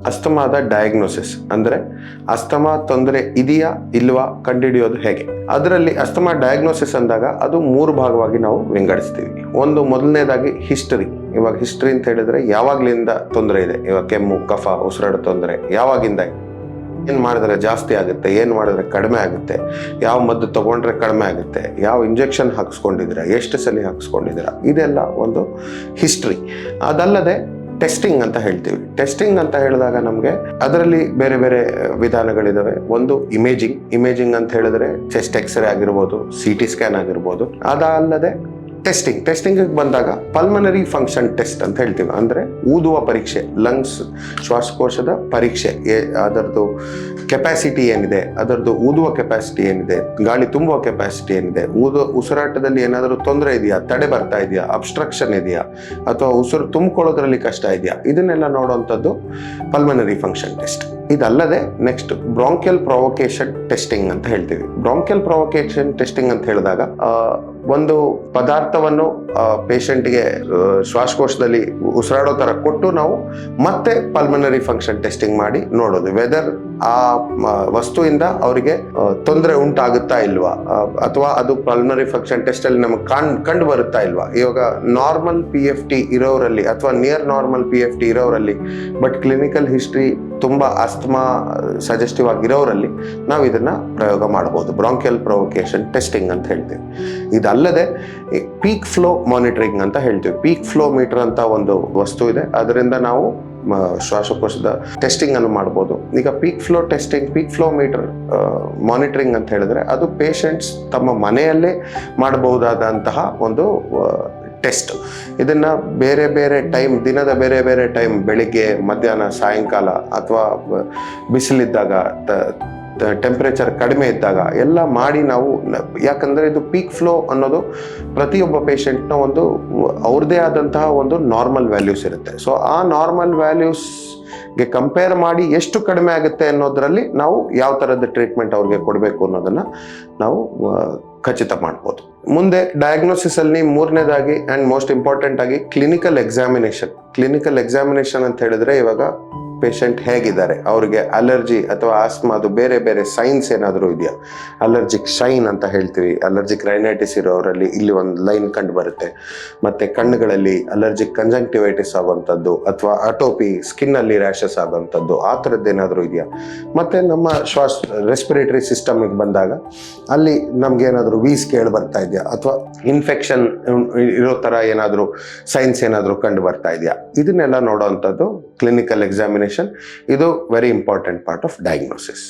ಅಸ್ತಮಾದ diagnosis ಅಂದರೆ asthma ತೊಂದರೆ ಇದೆಯಾ ಇಲ್ವಾ ಕಂಡುಹಿಡಿಯೋದು ಹೇಗೆ. ಅದರಲ್ಲಿ ಅಸ್ತಮಾ ಡಯಾಗ್ನೋಸಿಸ್ ಅಂದಾಗ ಅದು 3 ಭಾಗವಾಗಿ ನಾವು ವಿಂಗಡಿಸ್ತೀವಿ. ಒಂದು ಮೊದಲನೇದಾಗಿ ಹಿಸ್ಟರಿ. ಇವಾಗ ಹಿಸ್ಟರಿ ಅಂತ ಹೇಳಿದ್ರೆ ಯಾವಾಗ್ಲಿಂದ ತೊಂದರೆ ಇದೆ, ಇವಾಗ ಕೆಮ್ಮು, ಕಫ, ಉಸಿರಾಡೋ ತೊಂದರೆ ಯಾವಾಗಿಂದ, ಏನು ಮಾಡಿದ್ರೆ ಜಾಸ್ತಿ ಆಗುತ್ತೆ, ಏನು ಮಾಡಿದ್ರೆ ಕಡಿಮೆ ಆಗುತ್ತೆ, ಯಾವ ಮದ್ದು ತಗೊಂಡ್ರೆ ಕಡಿಮೆ ಆಗುತ್ತೆ, ಯಾವ ಇಂಜೆಕ್ಷನ್ ಹಾಕ್ಸ್ಕೊಂಡಿದ್ದೀರಾ, ಎಷ್ಟು ಸಲ ಹಾಕ್ಸ್ಕೊಂಡಿದ್ದೀರಾ, ಇದೆಲ್ಲ ಒಂದು ಹಿಸ್ಟ್ರಿ. ಅದಲ್ಲದೆ ಟೆಸ್ಟಿಂಗ್ ಅಂತ ಹೇಳ್ತೀವಿ. ಟೆಸ್ಟಿಂಗ್ ಅಂತ ಹೇಳಿದಾಗ ನಮಗೆ ಅದರಲ್ಲಿ ಬೇರೆ ಬೇರೆ ವಿಧಾನಗಳಿದಾವೆ. ಒಂದು ಇಮೇಜಿಂಗ್ ಅಂತ ಹೇಳಿದ್ರೆ ಚೆಸ್ಟ್ ಎಕ್ಸ್ರೇ ಆಗಿರ್ಬೋದು, CT ಸ್ಕ್ಯಾನ್ ಆಗಿರ್ಬೋದು. ಅದಲ್ಲದೆ ಟೆಸ್ಟಿಂಗ್ ಬಂದಾಗ ಪಲ್ಮನರಿ ಫಂಕ್ಷನ್ ಟೆಸ್ಟ್ ಅಂತ ಹೇಳ್ತೀವಿ. ಅಂದರೆ ಊದುವ ಪರೀಕ್ಷೆ, ಲಂಗ್ಸ್ ಶ್ವಾಸಕೋಶದ ಪರೀಕ್ಷೆ, ಅದರದ್ದು ಕೆಪಾಸಿಟಿ ಏನಿದೆ, ಅದರದ್ದು ಊದುವ ಕೆಪಾಸಿಟಿ ಏನಿದೆ, ಗಾಳಿ ತುಂಬುವ ಕೆಪಾಸಿಟಿ ಏನಿದೆ, ಉಸಿರಾಟದಲ್ಲಿ ಏನಾದರೂ ತೊಂದರೆ ಇದೆಯಾ, ತಡೆ ಬರ್ತಾ ಇದೆಯಾ, ಅಬ್ಸ್ಟ್ರಕ್ಷನ್ ಇದೆಯಾ, ಅಥವಾ ಉಸಿರು ತುಂಬಿಕೊಳ್ಳೋದ್ರಲ್ಲಿ ಕಷ್ಟ ಇದೆಯಾ, ಇದನ್ನೆಲ್ಲ ನೋಡುವಂಥದ್ದು ಪಲ್ಮನರಿ ಫಂಕ್ಷನ್ ಟೆಸ್ಟ್. ಇದಲ್ಲದೆ ನೆಕ್ಸ್ಟ್ ಬ್ರಾಂಕಿಯಲ್ ಪ್ರೊವೊಕೇಶನ್ ಟೆಸ್ಟಿಂಗ್ ಅಂತ ಹೇಳ್ತೀವಿ. ಬ್ರಾಂಕಿಯಲ್ ಪ್ರೊವೊಕೇಶನ್ ಟೆಸ್ಟಿಂಗ್ ಅಂತ ಹೇಳಿದಾಗ ಒಂದು ಪದಾರ್ಥವನ್ನು ಪೇಷಂಟ್ಗೆ ಶ್ವಾಸಕೋಶದಲ್ಲಿ ಉಸಿರಾಡೋ ತರ ಕೊಟ್ಟು ನಾವು ಮತ್ತೆ ಪಲ್ಮನರಿ ಫಂಕ್ಷನ್ ಟೆಸ್ಟಿಂಗ್ ಮಾಡಿ ನೋಡೋದು ವೆದರ್ ಆ ವಸ್ತುವಿಂದ ಅವರಿಗೆ ತೊಂದರೆ ಉಂಟಾಗುತ್ತಾ ಇಲ್ವಾ, ಅಥವಾ ಅದು ಪಲ್ಮನರಿ ಫಂಕ್ಷನ್ ಟೆಸ್ಟ್ ಅಲ್ಲಿ ನಮಗೆ ಕಂಡು ಬರುತ್ತಾ ಇಲ್ವಾ. ಇವಾಗ ನಾರ್ಮಲ್ PFT ಇರೋರಲ್ಲಿ ಅಥವಾ ನಿಯರ್ ನಾರ್ಮಲ್ PFT ಇರೋರಲ್ಲಿ ಬಟ್ ಕ್ಲಿನಿಕಲ್ ಹಿಸ್ಟ್ರಿ ತುಂಬಾ ಅಸ್ತಮಾ ಸಜೆಸ್ಟಿವ್ ಆಗಿರೋರಲ್ಲಿ ನಾವು ಇದನ್ನ ಪ್ರಯೋಗ ಮಾಡಬಹುದು. ಬ್ರಾಂಕಿಯಲ್ ಪ್ರೊವೊಕೇಶನ್ ಟೆಸ್ಟಿಂಗ್ ಅಂತ ಹೇಳ್ತೀವಿ. ಇದಲ್ಲದೆ ಪೀಕ್ ಫ್ಲೋ ಮಾನಿಟರಿಂಗ್ ಅಂತ ಹೇಳ್ತೀವಿ. ಪೀಕ್ ಫ್ಲೋ ಮೀಟರ್ ಅಂತ ಒಂದು ವಸ್ತು ಇದೆ, ಅದರಿಂದ ನಾವು ಶ್ವಾಸಕೋಶದ ಟೆಸ್ಟಿಂಗ್ ಅನ್ನು ಮಾಡ್ಬೋದು. ಈಗ ಪೀಕ್ ಫ್ಲೋ ಮೀಟರ್ ಮಾನಿಟರಿಂಗ್ ಅಂತ ಹೇಳಿದ್ರೆ ಅದು ಪೇಷಂಟ್ಸ್ ತಮ್ಮ ಮನೆಯಲ್ಲೇ ಮಾಡಬಹುದಾದಂತಹ ಒಂದು ಟೆಸ್ಟ್. ಇದನ್ನ ಬೇರೆ ಬೇರೆ ಟೈಮ್, ದಿನದ ಬೇರೆ ಬೇರೆ ಟೈಮ್, ಬೆಳಿಗ್ಗೆ, ಮಧ್ಯಾಹ್ನ, ಸಾಯಂಕಾಲ ಅಥವಾ ಬಿಸಿಲಿದ್ದಾಗ, ಟೆಂಪರೇಚರ್ ಕಡಿಮೆ ಇದ್ದಾಗ ಎಲ್ಲ ಮಾಡಿ ನಾವು, ಯಾಕಂದರೆ ಇದು ಪೀಕ್ ಫ್ಲೋ ಅನ್ನೋದು ಪ್ರತಿಯೊಬ್ಬ ಪೇಷಂಟ್ನ ಒಂದು ಅವ್ರದ್ದೇ ಆದಂತಹ ಒಂದು ನಾರ್ಮಲ್ ವ್ಯಾಲ್ಯೂಸ್ ಇರುತ್ತೆ. ಸೊ ಆ ನಾರ್ಮಲ್ ವ್ಯಾಲ್ಯೂಸ್ಗೆ ಕಂಪೇರ್ ಮಾಡಿ ಎಷ್ಟು ಕಡಿಮೆ ಆಗುತ್ತೆ ಅನ್ನೋದರಲ್ಲಿ ನಾವು ಯಾವ ಥರದ ಟ್ರೀಟ್ಮೆಂಟ್ ಅವ್ರಿಗೆ ಕೊಡಬೇಕು ಅನ್ನೋದನ್ನು ನಾವು ಖಚಿತ ಮಾಡ್ಬೋದು. ಮುಂದೆ ಡಯಾಗ್ನೋಸಿಸ್ ಅಲ್ಲಿ 3ನೇದಾಗಿ ಆ್ಯಂಡ್ ಮೋಸ್ಟ್ ಇಂಪಾರ್ಟೆಂಟ್ ಆಗಿ ಕ್ಲಿನಿಕಲ್ ಎಕ್ಸಾಮಿನೇಷನ್ ಅಂತ ಹೇಳಿದ್ರೆ ಇವಾಗ ಪೇಷಂಟ್ ಹೇಗಿದ್ದಾರೆ, ಅವ್ರಿಗೆ ಅಲರ್ಜಿ ಅಥವಾ ಆಸ್ಮಾ ಅದು ಬೇರೆ ಬೇರೆ ಸೈನ್ಸ್ ಏನಾದರೂ ಇದೆಯಾ. ಅಲರ್ಜಿಕ್ ಶೈನ್ ಅಂತ ಹೇಳ್ತೀವಿ. ಅಲರ್ಜಿಕ್ ರೈನೈಟಿಸ್ ಇರೋರಲ್ಲಿ ಇಲ್ಲಿ ಒಂದು ಲೈನ್ ಕಂಡು ಬರುತ್ತೆ. ಮತ್ತೆ ಕಣ್ಣುಗಳಲ್ಲಿ ಅಲರ್ಜಿಕ್ ಕಂಜಂಕ್ಟಿವೈಟಿಸ್ ಆಗುವಂಥದ್ದು ಅಥವಾ ಅಟೋಪಿ, ಸ್ಕಿನ್ನಲ್ಲಿ ರ್ಯಾಷಸ್ ಆಗುವಂಥದ್ದು, ಆ ಥರದ್ದು ಏನಾದರೂ ಇದೆಯಾ. ಮತ್ತೆ ನಮ್ಮ ರೆಸ್ಪಿರೇಟರಿ ಸಿಸ್ಟಮಿಗೆ ಬಂದಾಗ ಅಲ್ಲಿ ನಮ್ಗೆ ಏನಾದರೂ ವೀಸ್ ಕೇಳಿ ಬರ್ತಾ ಇದೆಯಾ, ಅಥವಾ ಇನ್ಫೆಕ್ಷನ್ ಇರೋ ಥರ ಏನಾದರೂ ಸೈನ್ಸ್ ಏನಾದರೂ ಕಂಡು ಬರ್ತಾ ಇದೆಯಾ. ಇದನ್ನೆಲ್ಲ ನೋಡೋವಂಥದ್ದು ಕ್ಲಿನಿಕಲ್ ಎಕ್ಸಾಮಿನೇಷನ್. ಇದು very important part of diagnosis.